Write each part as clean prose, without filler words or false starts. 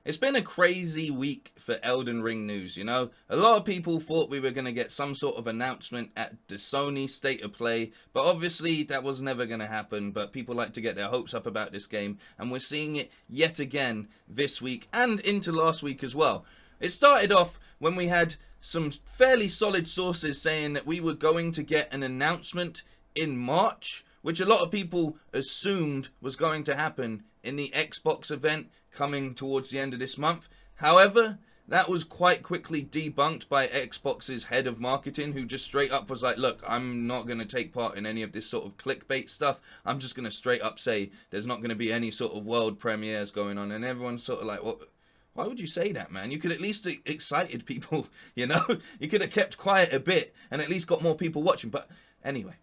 It's been a crazy week for Elden Ring news, you know? A lot of people thought we were going to get some sort of announcement at the Sony State of Play, but obviously that was never going to happen, but people like to get their hopes up about this game, and we're seeing it yet again this week and into last week as well. It started off when we had some fairly solid sources saying that we were going to get an announcement in March, which a lot of people assumed was going to happen in the Xbox event coming towards the end of this month. However, that was quite quickly debunked by Xbox's head of marketing, who just straight up was like, look, I'm not going to take part in any of this sort of clickbait stuff. I'm just going to straight up say there's not going to be any sort of world premieres going on. And everyone's sort of like, what? Why would you say that, man? You could at least excited people, you know? You could have kept quiet a bit and at least got more people watching. But anyway,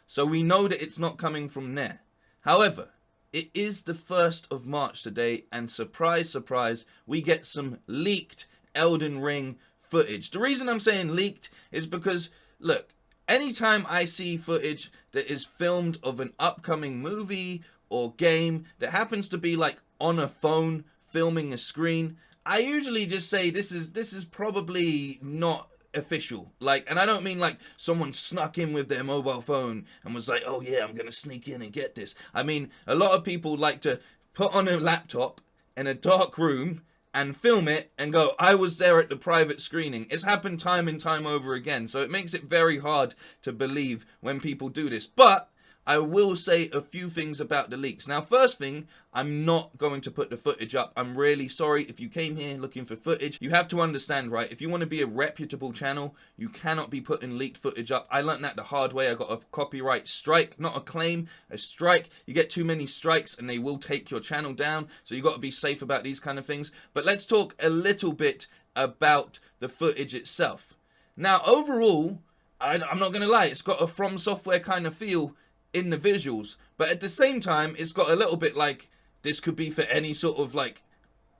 so we know that it's not coming from there. However, it is the 1st of March today, and surprise, surprise, we get some leaked Elden Ring footage. The reason I'm saying leaked is because, look, anytime I see footage that is filmed of an upcoming movie or game that happens to be like on a phone filming a screen, I usually just say this is probably not official. Like, and I don't mean like someone snuck in with their mobile phone and was like, oh yeah, I'm gonna sneak in and get this. I mean, a lot of people like to put on a laptop in a dark room and film it and go, I was there at the private screening. It's happened time and time over again, so it makes it very hard to believe when people do this. But I will say a few things about the leaks. Now, first thing, I'm not going to put the footage up. I'm really sorry if you came here looking for footage. You have to understand, right? If you want to be a reputable channel, you cannot be putting leaked footage up. I learned that the hard way. I got a copyright strike, not a claim, a strike. You get too many strikes and they will take your channel down. So you got to be safe about these kind of things. But let's talk a little bit about the footage itself. Now, overall, I'm not going to lie. It's got a Fromsoftware kind of feel in the visuals, but at the same time it's got a little bit like this could be for any sort of like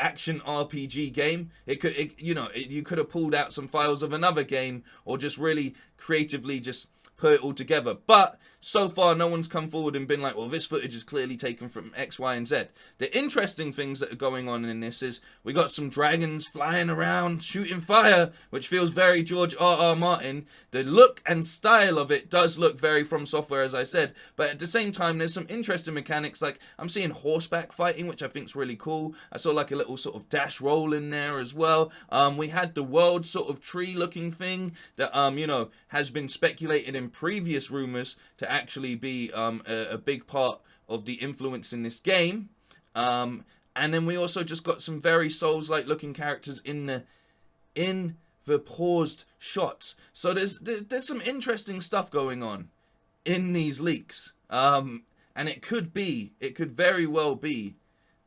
action RPG game. You could have pulled out some files of another game or just really creatively just put it all together. But so far no one's come forward and been like, well, this footage is clearly taken from X, Y, and Z. The interesting things that are going on in this is we got some dragons flying around shooting fire, which feels very George R.R. Martin. The look and style of it does look very Fromsoftware, as I said, but at the same time there's some interesting mechanics. Like I'm seeing horseback fighting, which I think is really cool. I saw like a little sort of dash roll in there as well. We had the world sort of tree looking thing that has been speculated in previous rumors to actually be a big part of the influence in this game. And then we also just got some very Souls-like looking characters in the paused shots. So there's some interesting stuff going on in these leaks. And it could very well be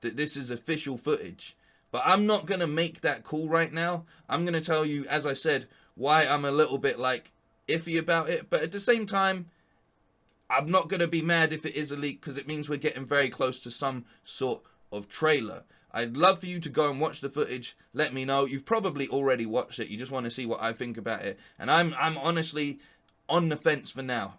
that this is official footage. But I'm not going to make that call right now. I'm going to tell you, as I said, why I'm a little bit like iffy about it. But at the same time, I'm not going to be mad if it is a leak, because it means we're getting very close to some sort of trailer. I'd love for you to go and watch the footage. Let me know. You've probably already watched it. You just want to see what I think about it. And I'm honestly on the fence for now.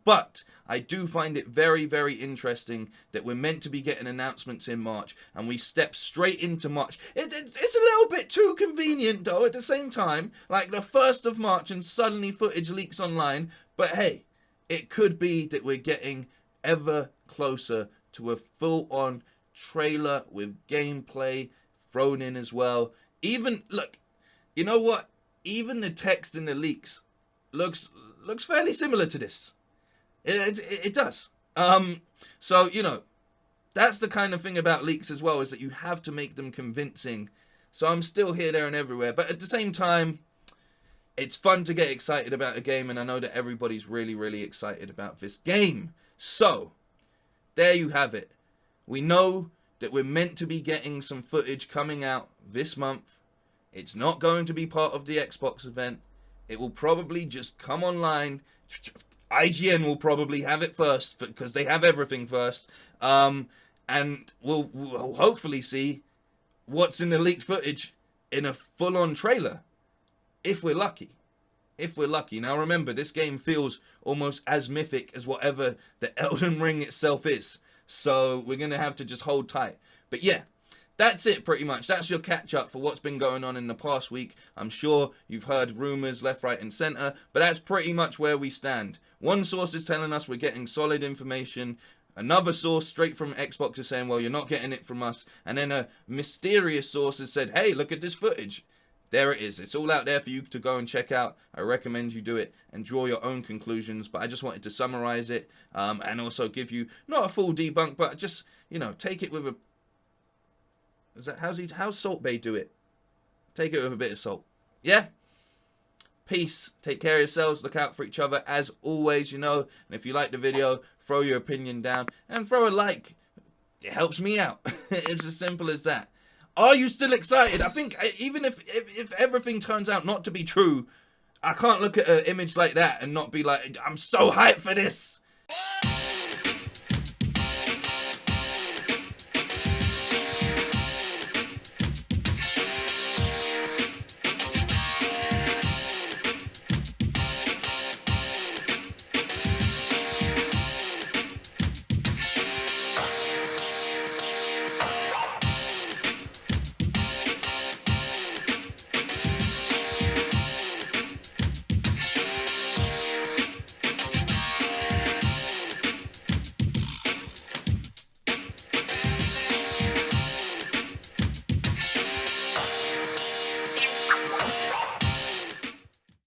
But I do find it very, very interesting that we're meant to be getting announcements in March and we step straight into March. It's a little bit too convenient though at the same time. Like the 1st of March and suddenly footage leaks online. But hey, it could be that we're getting ever closer to a full-on trailer with gameplay thrown in as well. Even, look, you know what? Even the text in the leaks looks fairly similar to this. It does. So, that's the kind of thing about leaks as well, is that you have to make them convincing. So I'm still here, there, and everywhere. But at the same time, it's fun to get excited about a game, and I know that everybody's really, really excited about this game. So, there you have it. We know that we're meant to be getting some footage coming out this month. It's not going to be part of the Xbox event. It will probably just come online. IGN will probably have it first, because they have everything first. And we'll hopefully see what's in the leaked footage in a full-on trailer. If we're lucky. Now remember, this game feels almost as mythic as whatever the Elden Ring itself is. So we're going to have to just hold tight. But yeah, That's it, pretty much. That's your catch up for what's been going on in the past week. I'm sure you've heard rumors left, right, and center, but that's pretty much where we stand. One source is telling us we're getting solid information. Another source straight from Xbox is saying, well, you're not getting it from us. And then a mysterious source has said, hey, look at this footage. There it is. It's all out there for you to go and check out. I recommend you do it and draw your own conclusions. But I just wanted to summarize it and also give you not a full debunk, but just, you know, take it with a... How's Salt Bay do it? Take it with a bit of salt. Yeah? Peace. Take care of yourselves. Look out for each other as always, you know. And if you like the video, throw your opinion down and throw a like. It helps me out. It's as simple as that. Are you still excited? I think even if everything turns out not to be true, I can't look at an image like that and not be like, I'm so hyped for this.